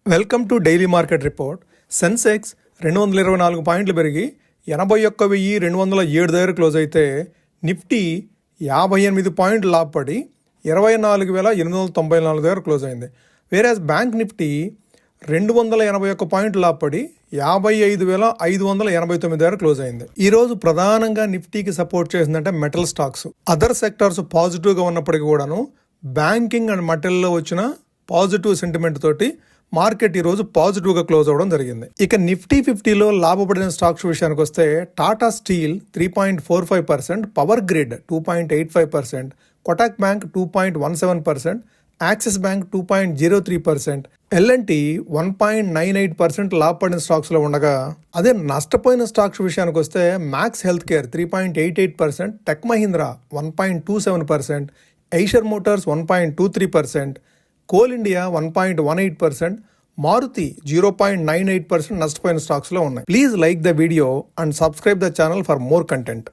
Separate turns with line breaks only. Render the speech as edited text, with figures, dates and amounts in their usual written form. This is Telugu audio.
Welcome to daily market report. Sensex 224 పాయింట్లు పెరిగి 81,207 దగ్గర క్లోజ్ అయితే నిఫ్టీ 58 పాయింట్లు లాభపడి 24,894 దగ్గర క్లోజ్ అయింది. వేరేస్ బ్యాంక్ నిఫ్టీ 281 పాయింట్లు లాభపడి 55,589 దగ్గర క్లోజ్ అయింది. ఈరోజు ప్రధానంగా నిఫ్టీకి సపోర్ట్ చేసిందంటే మెటల్ స్టాక్స్. అదర్ సెక్టార్స్ పాజిటివ్గా ఉన్నప్పటికీ కూడాను బ్యాంకింగ్ అండ్ మెటల్లో వచ్చిన పాజిటివ్ సెంటిమెంట్ తోటి మార్కెట్ ఈరోజు పాజిటివ్గా క్లోజ్ అవ్వడం జరిగింది. ఇక నిఫ్టీ 50లో లాభపడిన స్టాక్స్ విషయానికి వస్తే Tata steel 3.45%, power grid 2.85%, Kotak bank 2.17%, Axis bank 2.03%, L&T 1.98% లాభపడిన స్టాక్స్లో ఉండగా, అదే నష్టపోయిన స్టాక్స్ విషయానికి వస్తే max health care 3.88%, tech Mahindra 1.27%, Eicher motors 1.23%, coal India 1.18%, Maruti 0.98% నష్టపోయిన స్టాక్స్లో ఉన్నాయి. Please like the video and subscribe the channel for more content.